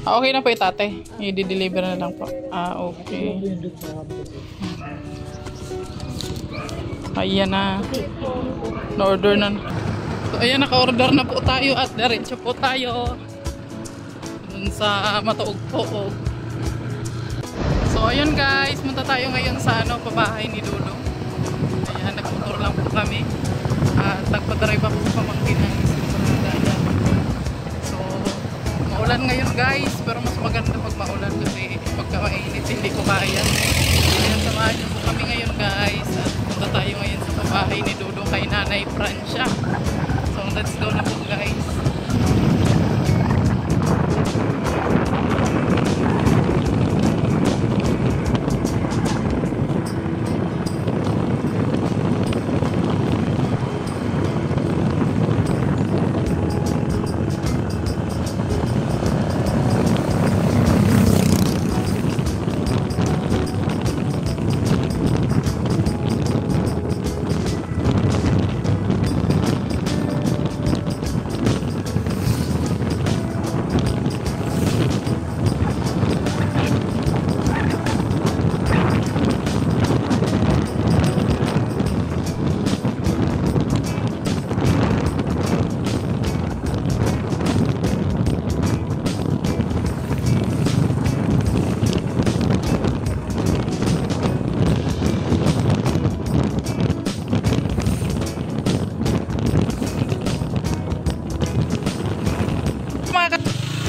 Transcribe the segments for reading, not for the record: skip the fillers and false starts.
Ah, okay na po yung tate. I-deliver na lang po. Ah, okay. Ayan na. Na-order na. So, ayan, naka-order na po tayo at diretso po tayo dun sa Matuog-Tuog. So, ayan guys. Punta tayo ngayon sa pabahay ni Dudong. Ayan, nag-motor lang po kami. At nagpa-drive ako sa pamangkin ng Isla. So, maulan ngayon guys. Pero mas maganda pag maulan kasi pagka mainit hindi ko kaya. Ayan, samahan niyo po kami ngayon guys. At punta tayo ngayon sa pabahay ni Dudong kay Nanay Francia. So, let's go na po guys.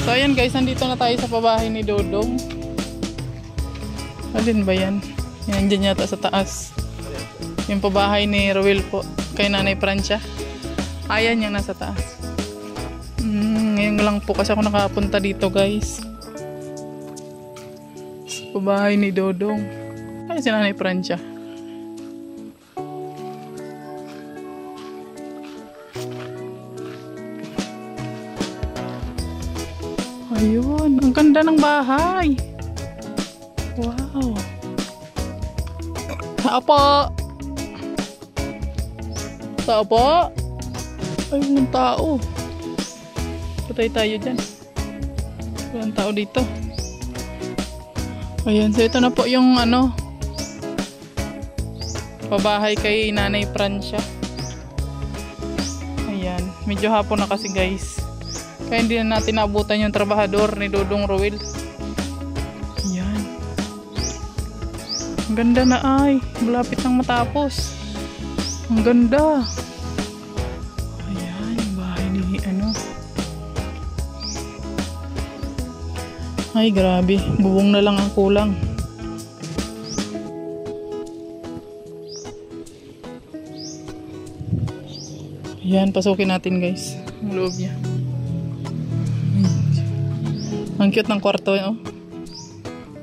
So ayan guys, nandito na tayo sa pabahay ni Dudong. Alin ba yan? Yan dyan yata sa taas. Yung pabahay ni Ruel po, kay Nanay Francia. Ayan yung nasa taas. Ngayon lang po kasi ako nakapunta dito guys. Sa pabahay ni Dudong. Ay si Nanay Francia. Ayun, ang ganda ng bahay. Wow. Tao po. Tao po. Ay, walang tao. Patay tayo dyan. Walang tao dito. Ayan, so ito na po yung pabahay kay Nanay Francia. Ayan, medyo hapon na kasi guys. Kaya hindi na natin naabutan yung trabahador ni Dudong Ruel. Ayan. Ang ganda na ay. Malapit nang matapos. Ang ganda. Ayan. Yung bahay ni Ay grabe. Bubong na lang ang kulang. Ayan. Pasukin natin guys. Ang loob niya. Ang cute ng kwarto, oh.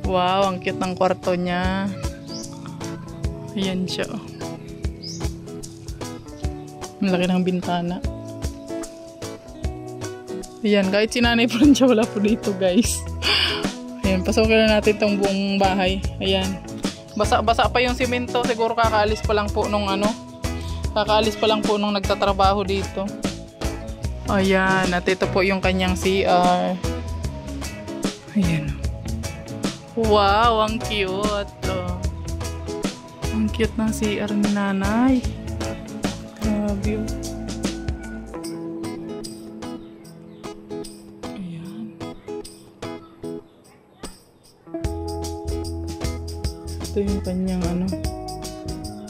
Wow, ang cute ng kwarto niya. Ayan siya, oh. Ang laki ng bintana. Ayan, kahit si Nanay Francia wala po dito, guys. Ayan, pasukin na natin tong buong bahay. Ayan. Basa-basa pa yung simento. Siguro kakaalis pa lang po nung kakaalis pa lang po nung nagtatrabaho dito. Ayan, at ito po yung kanyang CR. Ayan. Wow, ang cute. Oh. Ang cute ng CR ni Nanay. Grabe. Ayan. Ito yung kanyang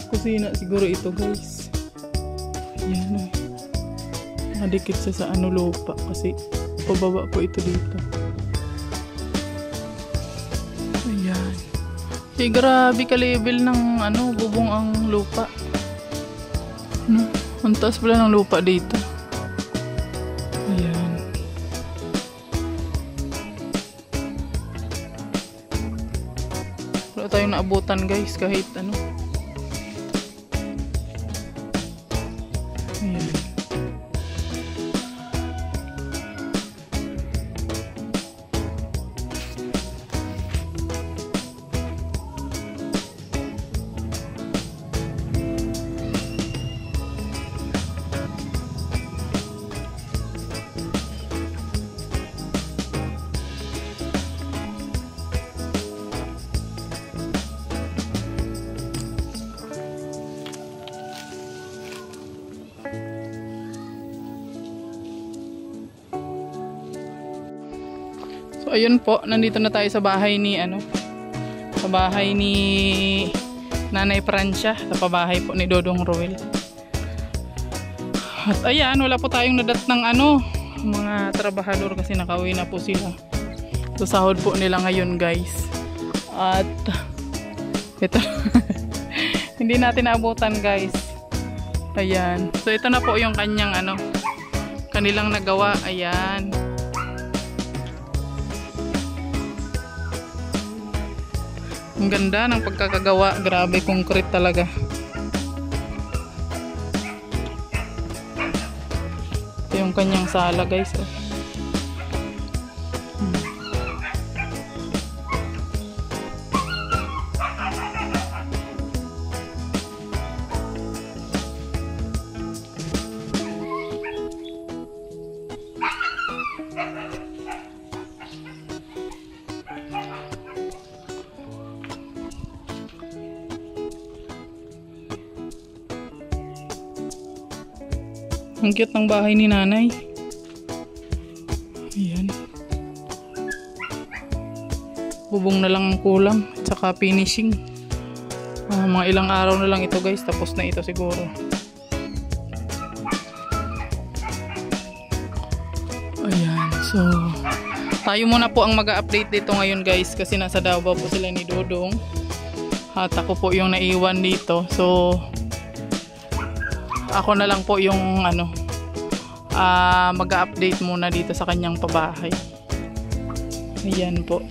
kusina siguro ito guys. Ayan. Nadikit siya sa lupa kasi pababa po ito dito. Ayan. Eh, grabe ka-level ng bubong ang lupa. Ang taas pala ng lupa dito. Ayan. Wala tayong naabutan guys kahit Ayan. So ayun po, nandito na tayo sa bahay ni sa bahay ni Nanay Francia, sa pabahay po ni Dodong Roel. At ayan, wala po tayong nadat ng mga trabahador kasi nakauwi na po sila. So sahod po nila ngayon, guys. At ito hindi natin naabutan, guys. Ayan. So ito na po yung kanyang kanilang nagawa. Ayan. Ang ganda ng pagkakagawa. Grabe, concrete talaga. Ito yung kanyang sala, guys. Ang cute ng bahay ni Nanay. Ayan. Bubong na lang ang kulang. Tsaka finishing. Mga ilang araw na lang ito, guys. Tapos na ito siguro. Ayan. So, tayo muna po ang mag-update dito ngayon, guys. Kasi nasa Davao po sila ni Dodong. At ako po yung naiwan dito. So, ako na lang po yung mag-update muna dito sa kanyang pabahay. Ayan po.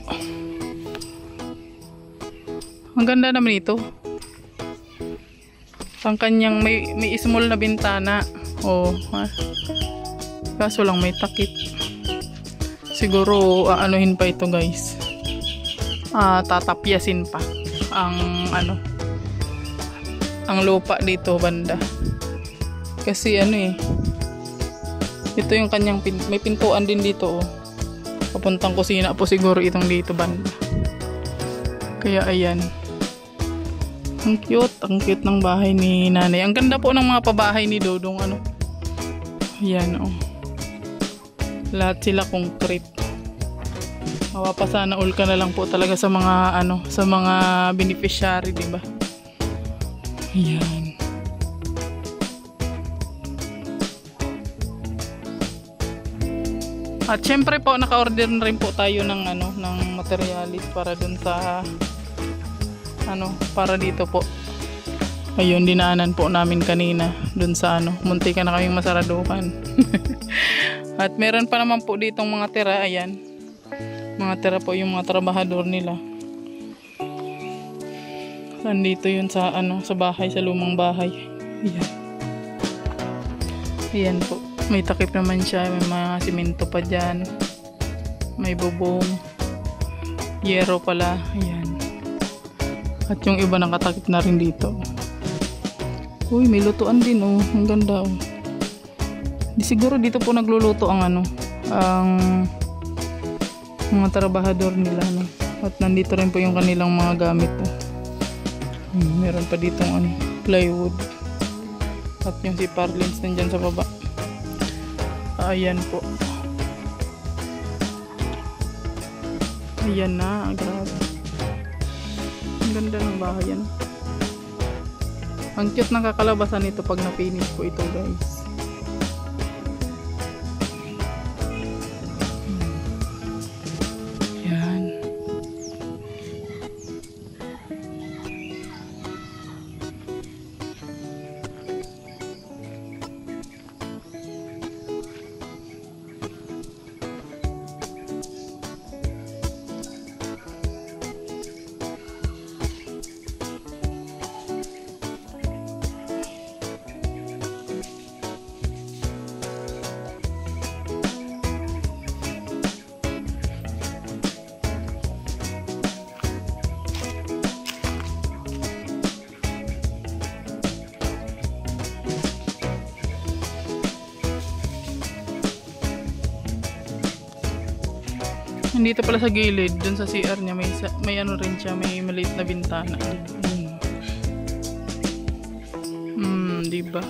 Ang ganda naman ito. Ang kanyang may small na bintana. Kaso lang may takip. Siguro aanuhin pa ito, guys. Tatapyasin pa ang ang lupa dito banda. Kasi ito yung kanyang may pintuan din dito, papuntang kusina po siguro itong dito banda. Kaya ayan, ang cute ng bahay ni Nanay. Ang ganda po ng mga pabahay ni Dodong. Ayan, lahat sila concrete. Mapapasana all ka na lang po talaga sa mga sa mga beneficiary, diba? Ayan. At syempre po, naka-order na rin po tayo ng ng materialis para dun sa para dito po. Ayun, dinaanan po namin kanina dun sa munti ka na kaming masaraduhan. At meron pa naman po ditong mga tira. Ayan, mga tira po yung mga trabahador nila. Nandito yun sa sa bahay, sa lumang bahay. Ayan. Ayan po. May takip naman siya, may mga simento pa dyan, may bubong, yero pala. Ayan. At yung iba nakatakip na rin dito. Uy, may lutuan din, ang ganda. Di siguro dito po nagluluto ang mga trabahador nila, At nandito rin po yung kanilang mga gamit. Meron pa ditong plywood. At yung si Parlins nandyan sa baba. Ayan po. Ayan na, grabe. Ang ganda ng bahay yan. Ang cute ng kakalabasan nito pag na-finish po ito, guys. Ayan. Dito pala sa gilid, dun sa CR niya, may rin siya, may maliit na bintana. Diba?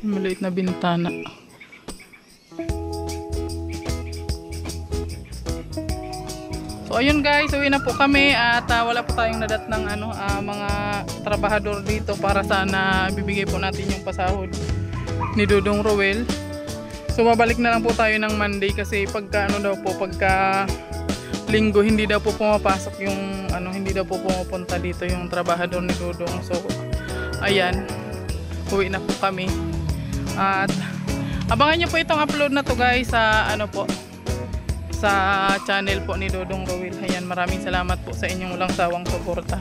Maliit na bintana. So ayun guys, uwi na po kami at wala po tayong nadat ng mga trabahador dito para sana bibigay po natin yung pasahod ni Dodong Roel. So babalik na lang po tayo ng Monday kasi pagka pagka linggo hindi daw po pumapasok yung hindi daw po pumupunta dito yung trabahador ni Dodong. So ayan, uwi na po kami. At abangan niyo po itong upload na to guys sa sa channel po ni Dodong Roel. Ayan, maraming salamat po sa inyong walang sawang suporta.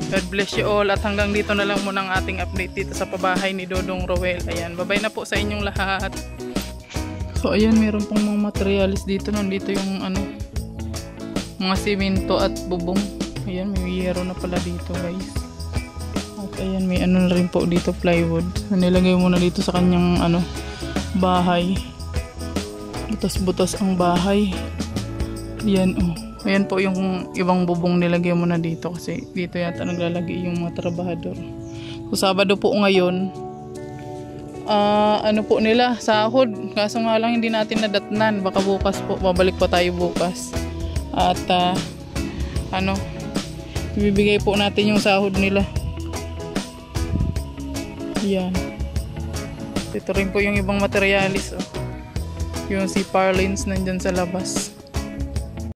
God bless you all at hanggang dito na lang muna ang ating update dito sa pabahay ni Dodong Roel. Ayan, bye-bye na po sa inyong lahat. So ayan, meron pong mga materialis dito. Nandito yung mga simento at bubong. Ayan, may yero na pala dito guys. At ayan, may na rin po dito, plywood. Nilagay mo na dito sa kanyang bahay. Butas-butas ang bahay. Ayan ayan po yung ibang bubong nilagay mo na dito kasi dito yata naglalagay yung mga trabahador. So Sabado po ngayon, po nila, sahod. Kaso nga lang hindi natin nadatnan. Baka bukas po, babalik pa tayo bukas. At ibibigay po natin yung sahod nila. Ayan. Ito rin po yung ibang materialis. Yung si Parlins nandyan sa labas.